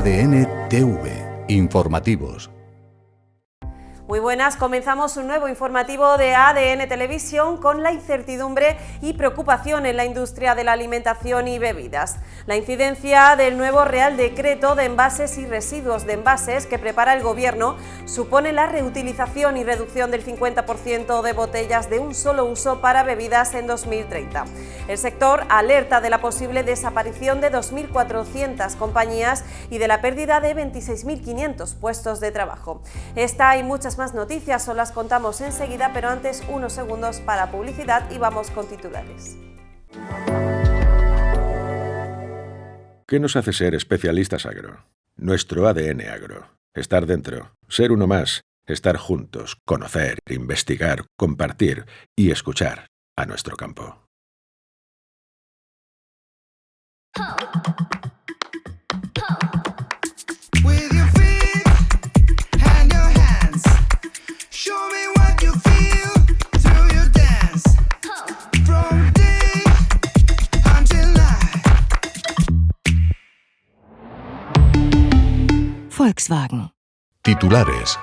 ADN TV. Informativos. Muy buenas, comenzamos un nuevo informativo de ADN Televisión con la incertidumbre y preocupación en la industria de la alimentación y bebidas. La incidencia del nuevo Real Decreto de Envases y Residuos de Envases que prepara el Gobierno supone la reutilización y reducción del 50% de botellas de un solo uso para bebidas en 2030. El sector alerta de la posible desaparición de 2.400 compañías y de la pérdida de 26.500 puestos de trabajo. Esta y muchas más noticias os las contamos enseguida, pero antes unos segundos para publicidad y vamos con titulares. ¿Qué nos hace ser especialistas agro? Nuestro ADN agro. Estar dentro, ser uno más, estar juntos, conocer, investigar, compartir y escuchar a nuestro campo. Volkswagen. Titulares.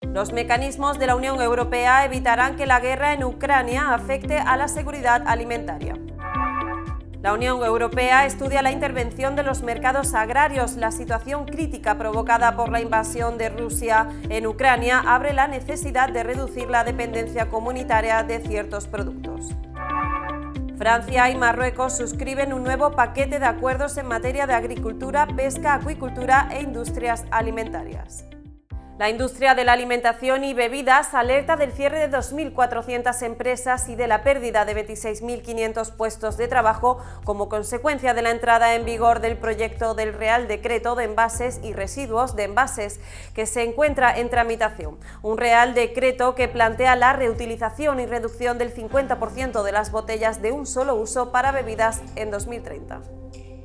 Los mecanismos de la Unión Europea evitarán que la guerra en Ucrania afecte a la seguridad alimentaria. La Unión Europea estudia la intervención de los mercados agrarios. La situación crítica provocada por la invasión de Rusia en Ucrania abre la necesidad de reducir la dependencia comunitaria de ciertos productos. Francia y Marruecos suscriben un nuevo paquete de acuerdos en materia de agricultura, pesca, acuicultura e industrias alimentarias. La industria de la alimentación y bebidas alerta del cierre de 2.400 empresas y de la pérdida de 26.500 puestos de trabajo como consecuencia de la entrada en vigor del proyecto del Real Decreto de Envases y Residuos de Envases que se encuentra en tramitación. Un Real Decreto que plantea la reutilización y reducción del 50% de las botellas de un solo uso para bebidas en 2030.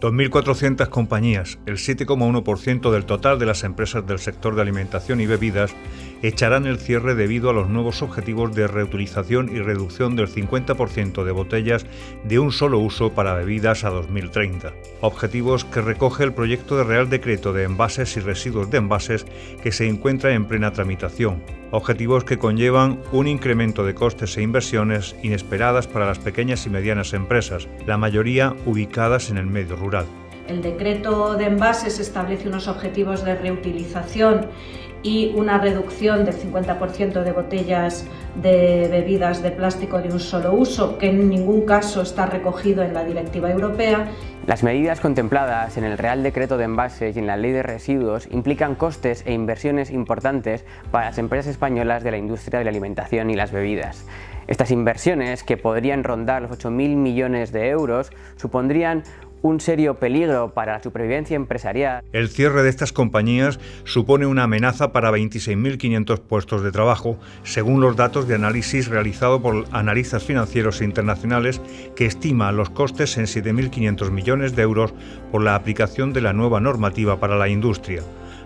2.400 compañías, el 7,1% del total de las empresas del sector de alimentación y bebidas, echarán el cierre debido a los nuevos objetivos de reutilización y reducción del 50% de botellas de un solo uso para bebidas a 2030. Objetivos que recoge el proyecto de Real Decreto de Envases y Residuos de Envases que se encuentra en plena tramitación. Objetivos que conllevan un incremento de costes e inversiones inesperadas para las pequeñas y medianas empresas, la mayoría ubicadas en el medio rural. El decreto de envases establece unos objetivos de reutilización y una reducción del 50% de botellas de bebidas de plástico de un solo uso, que en ningún caso está recogido en la Directiva Europea. Las medidas contempladas en el Real Decreto de Envases y en la Ley de Residuos implican costes e inversiones importantes para las empresas españolas de la industria de la alimentación y las bebidas. Estas inversiones, que podrían rondar los 8.000 millones de euros, supondrían un serio peligro para la supervivencia empresarial. El cierre de estas compañías supone una amenaza para 26.500 puestos de trabajo, según los datos de análisis realizado por analistas financieros internacionales, que estima los costes en 7.500 millones de euros por la aplicación de la nueva normativa para la industria.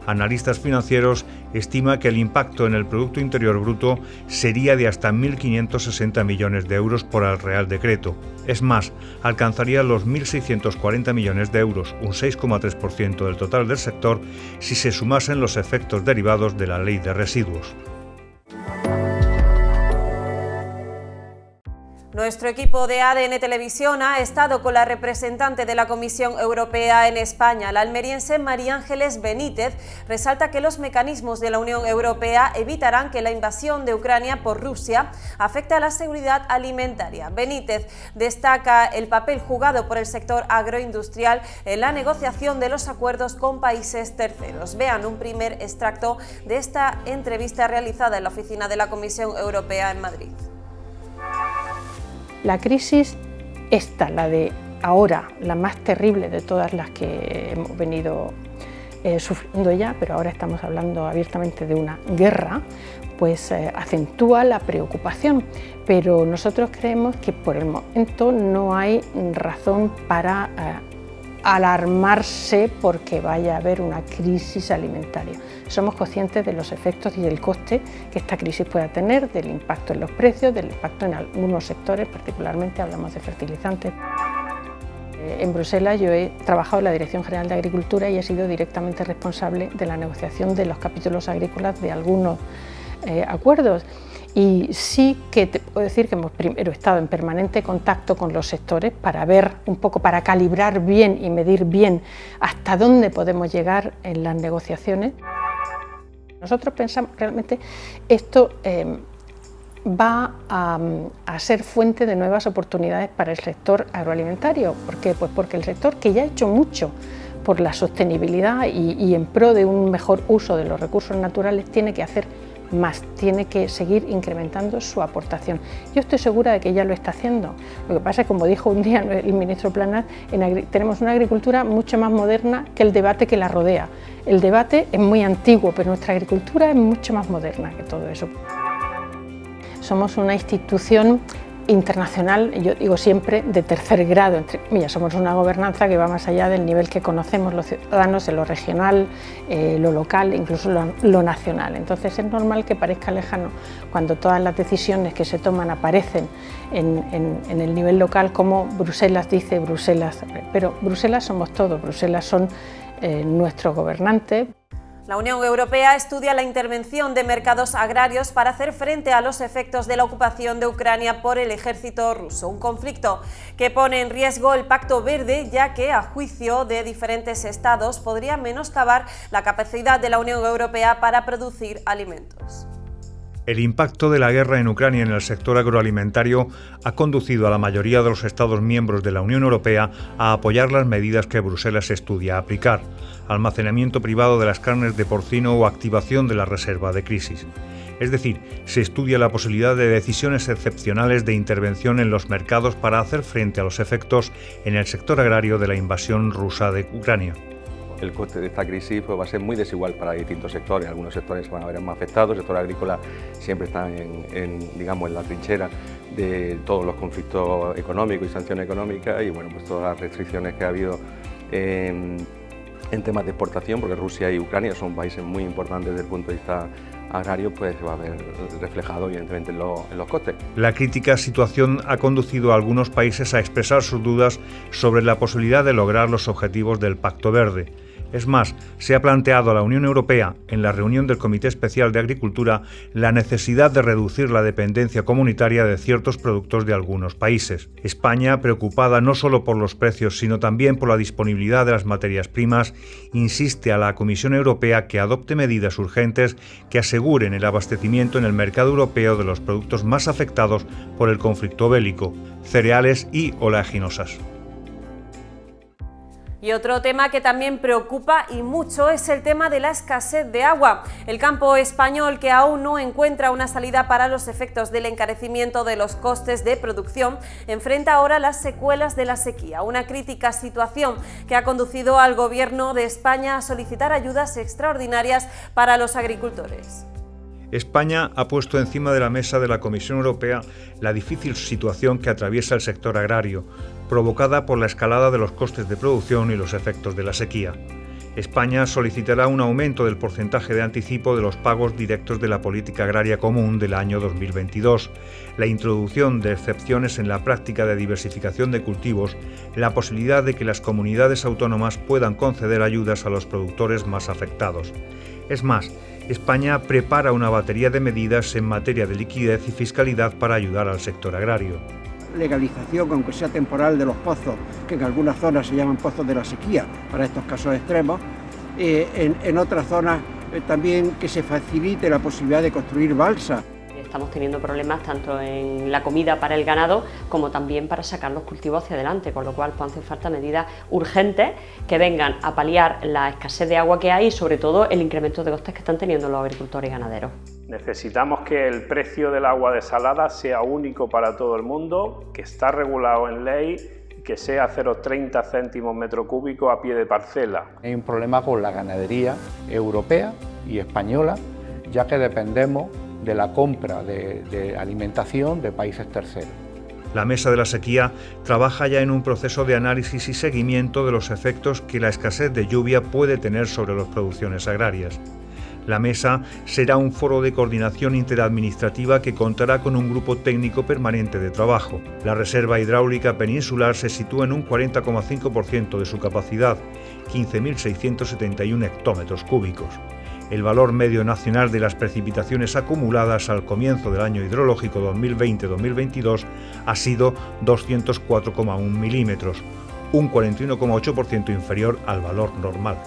Analistas financieros estima que el impacto en el Producto Interior Bruto sería de hasta 1.560 millones de euros por el Real Decreto. Es más, alcanzaría los 1.640 millones de euros, un 6,3% del total del sector, si se sumasen los efectos derivados de la Ley de Residuos. Nuestro equipo de ADN Televisión ha estado con la representante de la Comisión Europea en España. La almeriense María Ángeles Benítez resalta que los mecanismos de la Unión Europea evitarán que la invasión de Ucrania por Rusia afecte a la seguridad alimentaria. Benítez destaca el papel jugado por el sector agroindustrial en la negociación de los acuerdos con países terceros. Vean un primer extracto de esta entrevista realizada en la oficina de la Comisión Europea en Madrid. La crisis esta, la de ahora, la más terrible de todas las que hemos venido sufriendo ya, pero ahora estamos hablando abiertamente de una guerra, pues acentúa la preocupación. Pero nosotros creemos que por el momento no hay razón para alarmarse porque vaya a haber una crisis alimentaria. Somos conscientes de los efectos y del coste que esta crisis pueda tener, del impacto en los precios, del impacto en algunos sectores, particularmente hablamos de fertilizantes. En Bruselas yo he trabajado en la Dirección General de Agricultura y he sido directamente responsable de la negociación de los capítulos agrícolas de algunos acuerdos. Y sí que te puedo decir que hemos primero estado en permanente contacto con los sectores para ver un poco, para calibrar bien y medir bien hasta dónde podemos llegar en las negociaciones. Nosotros pensamos que realmente esto va a ser fuente de nuevas oportunidades para el sector agroalimentario. ¿Por qué? Pues porque el sector, que ya ha hecho mucho por la sostenibilidad y en pro de un mejor uso de los recursos naturales, tiene que hacer más, tiene que seguir incrementando su aportación. Yo estoy segura de que ya lo está haciendo. Lo que pasa es que, como dijo un día el ministro Planas, tenemos una agricultura mucho más moderna que el debate que la rodea. El debate es muy antiguo, pero nuestra agricultura es mucho más moderna que todo eso. Somos una institución internacional, yo digo siempre, de tercer grado, entre comillas. Somos una gobernanza que va más allá del nivel que conocemos los ciudadanos, en lo regional, lo local, incluso lo nacional. Entonces es normal que parezca lejano cuando todas las decisiones que se toman aparecen en el nivel local, como Bruselas dice Bruselas, pero Bruselas somos todos, Bruselas son nuestros gobernantes. La Unión Europea estudia la intervención de mercados agrarios para hacer frente a los efectos de la ocupación de Ucrania por el ejército ruso, un conflicto que pone en riesgo el Pacto Verde, ya que, a juicio de diferentes estados, podría menoscabar la capacidad de la Unión Europea para producir alimentos. El impacto de la guerra en Ucrania en el sector agroalimentario ha conducido a la mayoría de los Estados miembros de la Unión Europea a apoyar las medidas que Bruselas estudia aplicar: almacenamiento privado de las carnes de porcino o activación de la reserva de crisis. Es decir, se estudia la posibilidad de decisiones excepcionales de intervención en los mercados para hacer frente a los efectos en el sector agrario de la invasión rusa de Ucrania. El coste de esta crisis va a ser muy desigual para distintos sectores. Algunos sectores se van a ver más afectados. El sector agrícola siempre está en la trinchera de todos los conflictos económicos y sanciones económicas, y bueno, pues todas las restricciones que ha habido en temas de exportación, porque Rusia y Ucrania son países muy importantes desde el punto de vista agrario, pues se va a ver reflejado evidentemente en los costes. La crítica situación ha conducido a algunos países a expresar sus dudas sobre la posibilidad de lograr los objetivos del Pacto Verde. Es más, se ha planteado a la Unión Europea, en la reunión del Comité Especial de Agricultura, la necesidad de reducir la dependencia comunitaria de ciertos productos de algunos países. España, preocupada no solo por los precios, sino también por la disponibilidad de las materias primas, insiste a la Comisión Europea que adopte medidas urgentes que aseguren el abastecimiento en el mercado europeo de los productos más afectados por el conflicto bélico: cereales y oleaginosas. Y otro tema que también preocupa y mucho es el tema de la escasez de agua. El campo español, que aún no encuentra una salida para los efectos del encarecimiento de los costes de producción, enfrenta ahora las secuelas de la sequía, una crítica situación que ha conducido al Gobierno de España a solicitar ayudas extraordinarias para los agricultores. España ha puesto encima de la mesa de la Comisión Europea la difícil situación que atraviesa el sector agrario, provocada por la escalada de los costes de producción y los efectos de la sequía. España solicitará un aumento del porcentaje de anticipo de los pagos directos de la política agraria común del año 2022, la introducción de excepciones en la práctica de diversificación de cultivos, la posibilidad de que las comunidades autónomas puedan conceder ayudas a los productores más afectados. Es más, España prepara una batería de medidas en materia de liquidez y fiscalidad para ayudar al sector agrario. Legalización, aunque sea temporal, de los pozos, que en algunas zonas se llaman pozos de la sequía, para estos casos extremos. En otras zonas también que se facilite la posibilidad de construir balsas. Estamos teniendo problemas tanto en la comida para el ganado como también para sacar los cultivos hacia adelante, con lo cual pues, hacen falta medidas urgentes que vengan a paliar la escasez de agua que hay y sobre todo el incremento de costes que están teniendo los agricultores y ganaderos. Necesitamos que el precio del agua desalada sea único para todo el mundo, que está regulado en ley, que sea 0,30 céntimos metro cúbico a pie de parcela. Hay un problema con la ganadería europea y española, ya que dependemos de la compra de alimentación de países terceros. La Mesa de la Sequía trabaja ya en un proceso de análisis y seguimiento de los efectos que la escasez de lluvia puede tener sobre las producciones agrarias. La mesa será un foro de coordinación interadministrativa que contará con un grupo técnico permanente de trabajo. La reserva hidráulica peninsular se sitúa en un 40,5% de su capacidad, 15.671 hectómetros cúbicos. El valor medio nacional de las precipitaciones acumuladas al comienzo del año hidrológico 2020-2022 ha sido 204,1 milímetros, un 41,8% inferior al valor normal.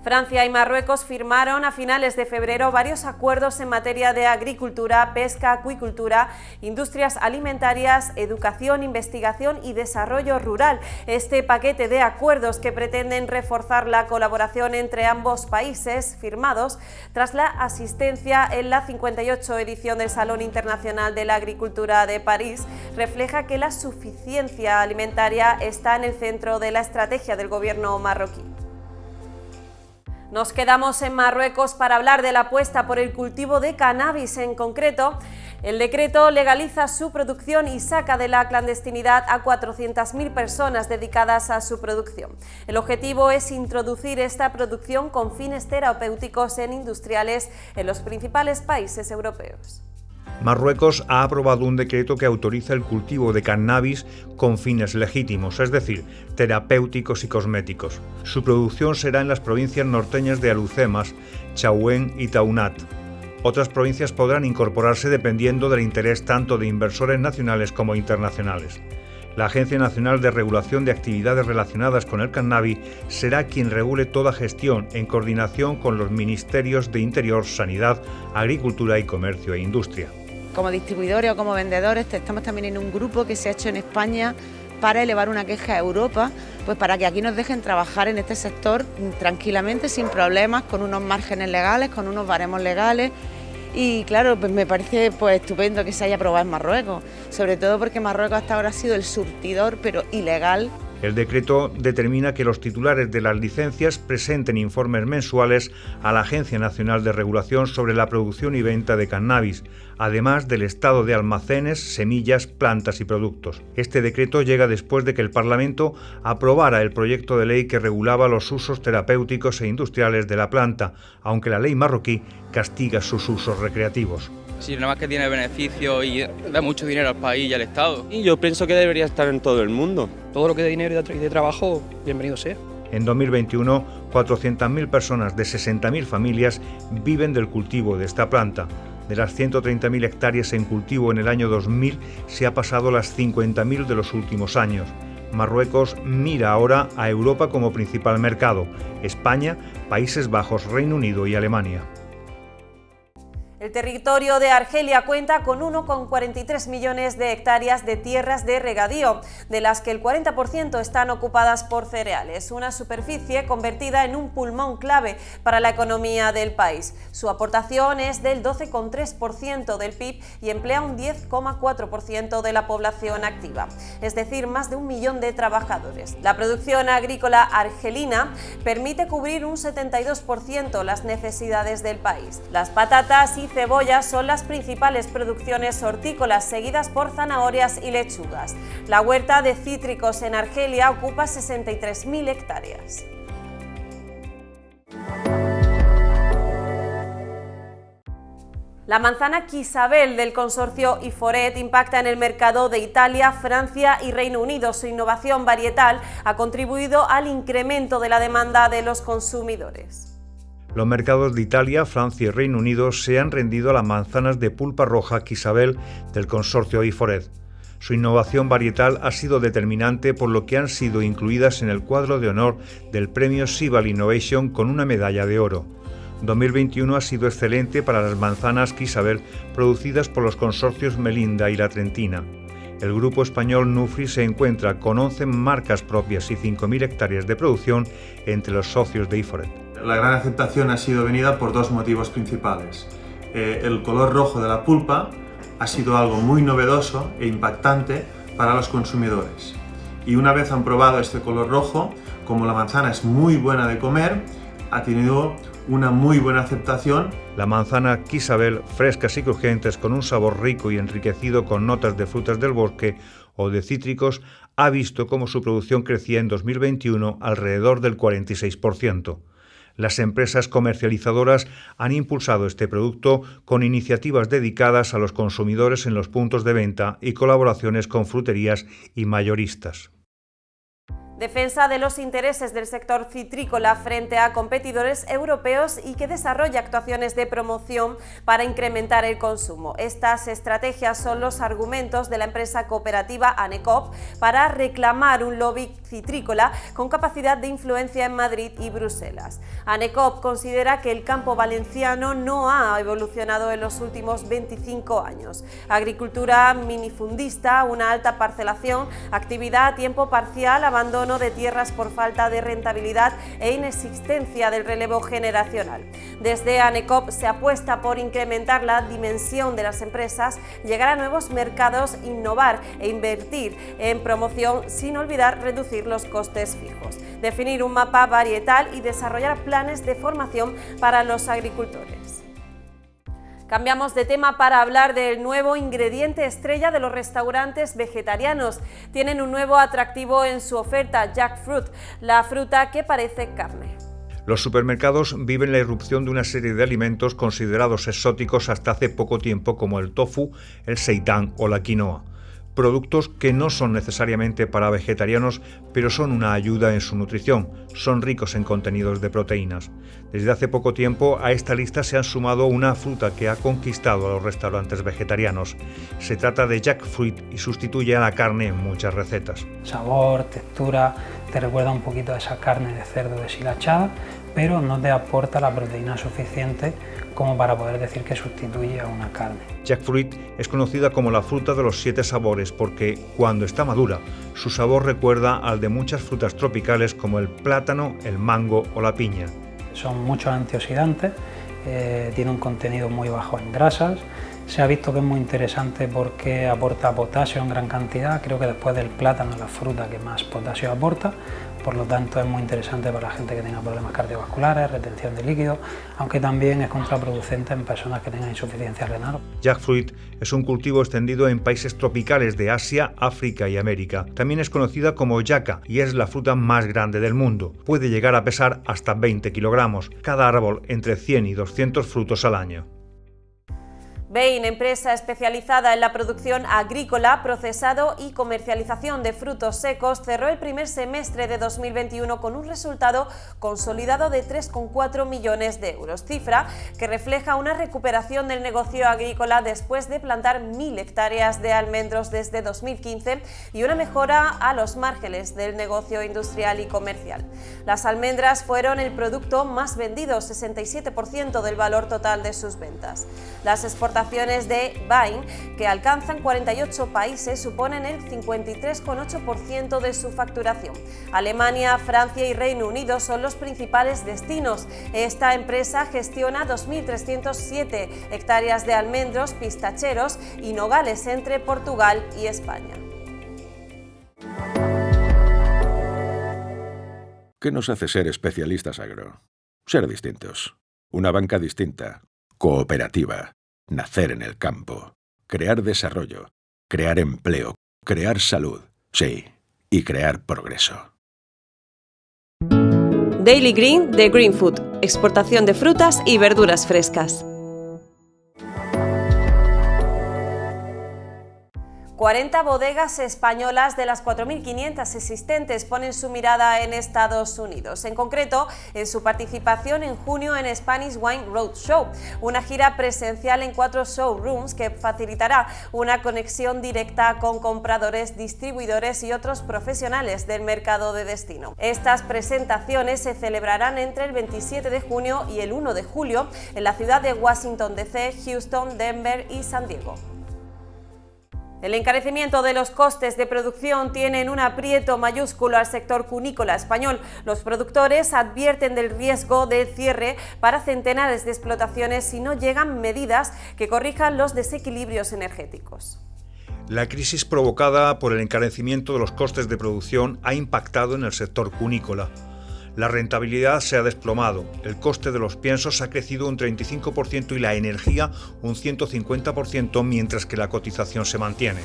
Francia y Marruecos firmaron a finales de febrero varios acuerdos en materia de agricultura, pesca, acuicultura, industrias alimentarias, educación, investigación y desarrollo rural. Este paquete de acuerdos que pretenden reforzar la colaboración entre ambos países firmados tras la asistencia en la 58 edición del Salón Internacional de la Agricultura de París refleja que la suficiencia alimentaria está en el centro de la estrategia del gobierno marroquí. Nos quedamos en Marruecos para hablar de la apuesta por el cultivo de cannabis. En concreto, el decreto legaliza su producción y saca de la clandestinidad a 400.000 personas dedicadas a su producción. El objetivo es introducir esta producción con fines terapéuticos en industriales en los principales países europeos. Marruecos ha aprobado un decreto que autoriza el cultivo de cannabis con fines legítimos, es decir, terapéuticos y cosméticos. Su producción será en las provincias norteñas de Alucemas, Chaouén y Taunat. Otras provincias podrán incorporarse dependiendo del interés tanto de inversores nacionales como internacionales. La Agencia Nacional de Regulación de Actividades Relacionadas con el Cannabis será quien regule toda gestión en coordinación con los Ministerios de Interior, Sanidad, Agricultura y Comercio e Industria. Como distribuidores o como vendedores estamos también en un grupo que se ha hecho en España para elevar una queja a Europa, pues para que aquí nos dejen trabajar en este sector tranquilamente, sin problemas, con unos márgenes legales, con unos baremos legales. Y claro, pues me parece estupendo que se haya aprobado en Marruecos, sobre todo porque Marruecos hasta ahora ha sido el surtidor, pero ilegal. El decreto determina que los titulares de las licencias presenten informes mensuales a la Agencia Nacional de Regulación sobre la producción y venta de cannabis, además del estado de almacenes, semillas, plantas y productos. Este decreto llega después de que el Parlamento aprobara el proyecto de ley que regulaba los usos terapéuticos e industriales de la planta, aunque la ley marroquí castiga sus usos recreativos. Sí, nada más que tiene beneficios y da mucho dinero al país y al Estado. Y yo pienso que debería estar en todo el mundo. Todo lo que de dinero y de trabajo, bienvenido sea. En 2021, 400.000 personas de 60.000 familias viven del cultivo de esta planta. De las 130.000 hectáreas en cultivo en el año 2000, se ha pasado a las 50.000 de los últimos años. Marruecos mira ahora a Europa como principal mercado: España, Países Bajos, Reino Unido y Alemania. El territorio de Argelia cuenta con 1,43 millones de hectáreas de tierras de regadío, de las que el 40% están ocupadas por cereales, una superficie convertida en un pulmón clave para la economía del país. Su aportación es del 12,3% del PIB y emplea un 10,4% de la población activa, es decir, más de 1 millón de trabajadores. La producción agrícola argelina permite cubrir un 72% las necesidades del país. Las patatas y cebollas son las principales producciones hortícolas, seguidas por zanahorias y lechugas. La huerta de cítricos en Argelia ocupa 63.000 hectáreas. La manzana Quisabel del consorcio Iforet impacta en el mercado de Italia, Francia y Reino Unido. Su innovación varietal ha contribuido al incremento de la demanda de los consumidores. Los mercados de Italia, Francia y Reino Unido se han rendido a las manzanas de pulpa roja Quisabel del consorcio Iforet. Su innovación varietal ha sido determinante, por lo que han sido incluidas en el cuadro de honor del premio Sival Innovation con una medalla de oro. 2021 ha sido excelente para las manzanas Quisabel producidas por los consorcios Melinda y La Trentina. El grupo español Nufri se encuentra con 11 marcas propias y 5.000 hectáreas de producción entre los socios de Iforet. La gran aceptación ha sido venida por dos motivos principales. El color rojo de la pulpa ha sido algo muy novedoso e impactante para los consumidores. Y una vez han probado este color rojo, como la manzana es muy buena de comer, ha tenido una muy buena aceptación. La manzana Quisabel, frescas y crujientes con un sabor rico y enriquecido con notas de frutas del bosque o de cítricos, ha visto cómo su producción crecía en 2021 alrededor del 46%. Las empresas comercializadoras han impulsado este producto con iniciativas dedicadas a los consumidores en los puntos de venta y colaboraciones con fruterías y mayoristas. Defensa de los intereses del sector citrícola frente a competidores europeos y que desarrolla actuaciones de promoción para incrementar el consumo. Estas estrategias son los argumentos de la empresa cooperativa ANECOP para reclamar un lobby citrícola con capacidad de influencia en Madrid y Bruselas. ANECOP considera que el campo valenciano no ha evolucionado en los últimos 25 años. Agricultura minifundista, una alta parcelación, actividad a tiempo parcial, abandono de tierras por falta de rentabilidad e inexistencia del relevo generacional. Desde ANECOP se apuesta por incrementar la dimensión de las empresas, llegar a nuevos mercados, innovar e invertir en promoción sin olvidar reducir los costes fijos, definir un mapa varietal y desarrollar planes de formación para los agricultores. Cambiamos de tema para hablar del nuevo ingrediente estrella de los restaurantes vegetarianos. Tienen un nuevo atractivo en su oferta, jackfruit, la fruta que parece carne. Los supermercados viven la irrupción de una serie de alimentos considerados exóticos hasta hace poco tiempo, como el tofu, el seitán o la quinoa. Productos que no son necesariamente para vegetarianos, pero son una ayuda en su nutrición, son ricos en contenidos de proteínas. Desde hace poco tiempo a esta lista se han sumado una fruta que ha conquistado a los restaurantes vegetarianos. Se trata de jackfruit y sustituye a la carne en muchas recetas. Sabor, textura, te recuerda un poquito a esa carne de cerdo deshilachada, pero no te aporta la proteína suficiente como para poder decir que sustituye a una carne. Jackfruit es conocida como la fruta de los 7 sabores porque, cuando está madura, su sabor recuerda al de muchas frutas tropicales como el plátano, el mango o la piña. Son muchos antioxidantes, tiene un contenido muy bajo en grasas. Se ha visto que es muy interesante porque aporta potasio en gran cantidad, creo que después del plátano es la fruta que más potasio aporta, por lo tanto es muy interesante para la gente que tenga problemas cardiovasculares, retención de líquidos, aunque también es contraproducente en personas que tengan insuficiencia renal. Jackfruit es un cultivo extendido en países tropicales de Asia, África y América. También es conocida como yaca y es la fruta más grande del mundo. Puede llegar a pesar hasta 20 kilogramos, cada árbol entre 100 y 200 frutos al año. Bain, empresa especializada en la producción agrícola, procesado y comercialización de frutos secos, cerró el primer semestre de 2021 con un resultado consolidado de 3,4 millones de euros, cifra que refleja una recuperación del negocio agrícola después de plantar 1.000 hectáreas de almendros desde 2015 y una mejora a los márgenes del negocio industrial y comercial. Las almendras fueron el producto más vendido, 67% del valor total de sus ventas. Las exportaciones de Bain, que alcanzan 48 países, suponen el 53,8% de su facturación. Alemania, Francia y Reino Unido son los principales destinos. Esta empresa gestiona 2.307 hectáreas de almendros, pistacheros y nogales entre Portugal y España. ¿Qué nos hace ser especialistas agro? Ser distintos. Una banca distinta. Cooperativa. Nacer en el campo, crear desarrollo, crear empleo, crear salud, sí, y crear progreso. Daily Green de Green Food, exportación de frutas y verduras frescas. 40 bodegas españolas de las 4.500 existentes ponen su mirada en Estados Unidos, en concreto en su participación en junio en Spanish Wine Roadshow, una gira presencial en 4 showrooms que facilitará una conexión directa con compradores, distribuidores y otros profesionales del mercado de destino. Estas presentaciones se celebrarán entre el 27 de junio y el 1 de julio en la ciudad de Washington DC, Houston, Denver y San Diego. El encarecimiento de los costes de producción tiene en un aprieto mayúsculo al sector cunícola español. Los productores advierten del riesgo de cierre para centenares de explotaciones si no llegan medidas que corrijan los desequilibrios energéticos. La crisis provocada por el encarecimiento de los costes de producción ha impactado en el sector cunícola. La rentabilidad se ha desplomado, el coste de los piensos ha crecido un 35% y la energía un 150%, mientras que la cotización se mantiene.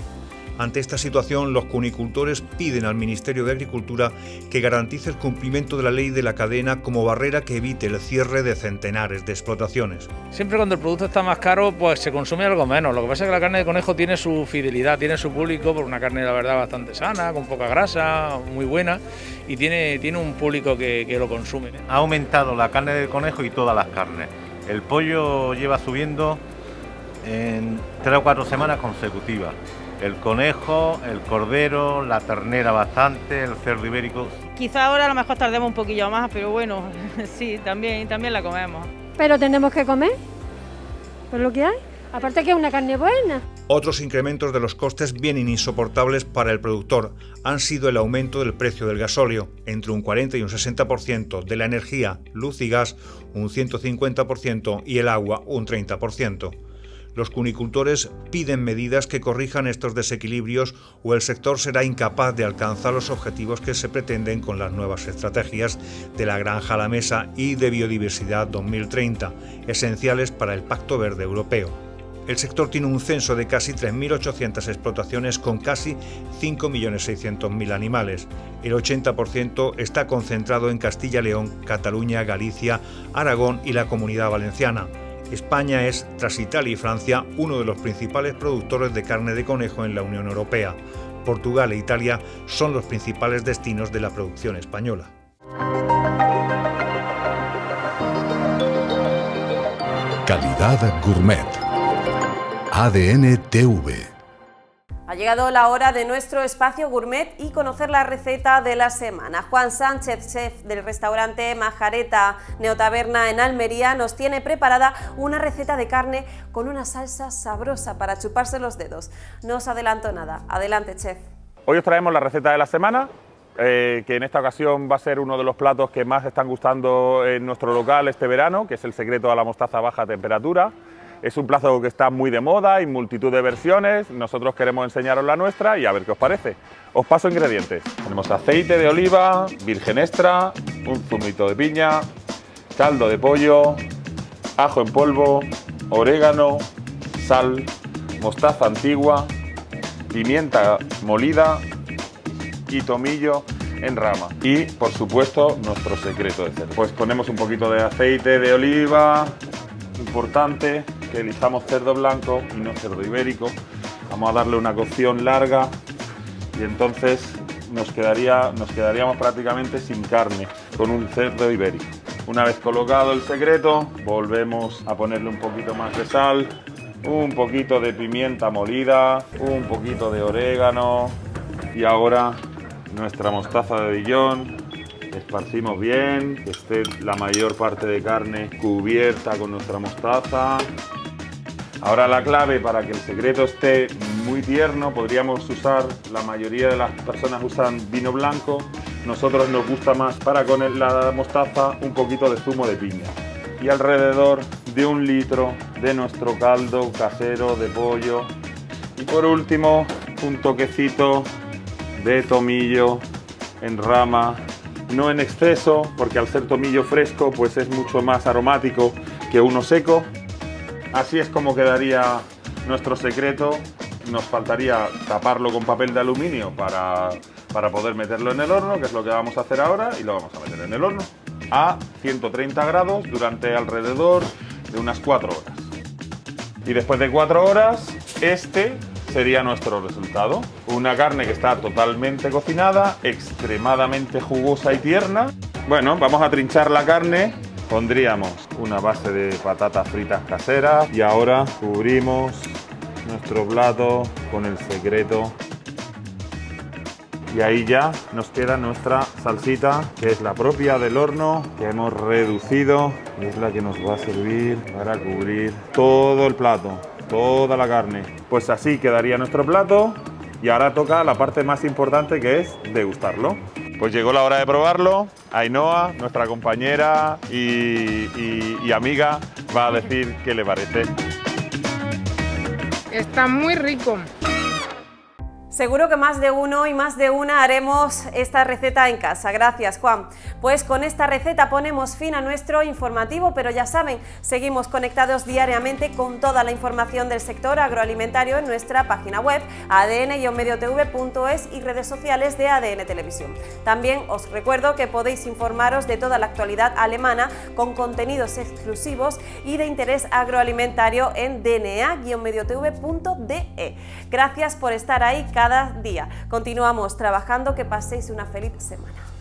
Ante esta situación, los cunicultores piden al Ministerio de Agricultura que garantice el cumplimiento de la ley de la cadena como barrera que evite el cierre de centenares de explotaciones. Siempre cuando el producto está más caro, pues se consume algo menos. Lo que pasa es que la carne de conejo tiene su fidelidad, tiene su público, por una carne la verdad bastante sana, con poca grasa, muy buena, y tiene un público que lo consume. Ha aumentado la carne de conejo y todas las carnes. El pollo lleva subiendo en 3 o 4 semanas consecutivas. El conejo, el cordero, la ternera bastante, el cerdo ibérico. Quizá ahora a lo mejor tardemos un poquillo más, pero bueno, sí, también la comemos. Pero tenemos que comer, es lo que hay. Aparte que es una carne buena. Otros incrementos de los costes vienen insoportables para el productor. Han sido el aumento del precio del gasóleo, entre un 40 y un 60%, de la energía, luz y gas, un 150% y el agua, un 30%. Los cunicultores piden medidas que corrijan estos desequilibrios o el sector será incapaz de alcanzar los objetivos que se pretenden con las nuevas estrategias de la granja a la mesa y de biodiversidad 2030, esenciales para el Pacto Verde Europeo. El sector tiene un censo de casi 3.800 explotaciones con casi 5.600.000 animales. El 80% está concentrado en Castilla y León, Cataluña, Galicia, Aragón y la Comunidad Valenciana. España es, tras Italia y Francia, uno de los principales productores de carne de conejo en la Unión Europea. Portugal e Italia son los principales destinos de la producción española. Calidad Gourmet. ADN TV. Ha llegado la hora de nuestro espacio gourmet y conocer la receta de la semana. Juan Sánchez, chef del restaurante Majareta Neotaberna en Almería, nos tiene preparada una receta de carne con una salsa sabrosa para chuparse los dedos. No os adelanto nada. Adelante, chef. Hoy os traemos la receta de la semana, que en esta ocasión va a ser uno de los platos que más están gustando en nuestro local este verano, que es el secreto a la mostaza a baja temperatura. Es un plato que está muy de moda, hay multitud de versiones, nosotros queremos enseñaros la nuestra y a ver qué os parece. Os paso ingredientes. Tenemos aceite de oliva, virgen extra, un zumito de piña, caldo de pollo, ajo en polvo, orégano, sal, mostaza antigua, pimienta molida y tomillo en rama. Y, por supuesto, nuestro secreto de cerdo. Pues ponemos un poquito de aceite de oliva, importante que elijamos cerdo blanco y no cerdo ibérico. Vamos a darle una cocción larga y entonces nos quedaríamos prácticamente sin carne con un cerdo ibérico. Una vez colocado el secreto, volvemos a ponerle un poquito más de sal, un poquito de pimienta molida, un poquito de orégano y ahora nuestra mostaza de Dijon. Esparcimos bien, que esté la mayor parte de carne cubierta con nuestra mostaza. Ahora la clave para que el secreto esté muy tierno, podríamos usar, la mayoría de las personas usan vino blanco, nosotros nos gusta más para con la mostaza un poquito de zumo de piña y alrededor de 1 litro de nuestro caldo casero de pollo y por último un toquecito de tomillo en rama. No en exceso, porque al ser tomillo fresco pues es mucho más aromático que uno seco. Así es como quedaría nuestro secreto. Nos faltaría taparlo con papel de aluminio para poder meterlo en el horno, que es lo que vamos a hacer ahora, y lo vamos a meter en el horno a 130 grados durante alrededor de unas 4 horas. Y después de 4 horas, este sería nuestro resultado. Una carne que está totalmente cocinada, extremadamente jugosa y tierna. Bueno, vamos a trinchar la carne. Pondríamos una base de patatas fritas caseras y ahora cubrimos nuestro plato con el secreto. Y ahí ya nos queda nuestra salsita, que es la propia del horno, que hemos reducido y es la que nos va a servir para cubrir todo el plato, toda la carne. Pues así quedaría nuestro plato y ahora toca la parte más importante, que es degustarlo. Pues llegó la hora de probarlo. Ainhoa, nuestra compañera y amiga, va a decir qué le parece. Está muy rico. Seguro que más de uno y más de una haremos esta receta en casa. Gracias, Juan. Pues con esta receta ponemos fin a nuestro informativo, pero ya saben, seguimos conectados diariamente con toda la información del sector agroalimentario en nuestra página web adn-mediotv.es y redes sociales de ADN Televisión. También os recuerdo que podéis informaros de toda la actualidad alemana con contenidos exclusivos y de interés agroalimentario en dna-mediotv.de. Gracias por estar ahí cada día. Continuamos trabajando, que paséis una feliz semana.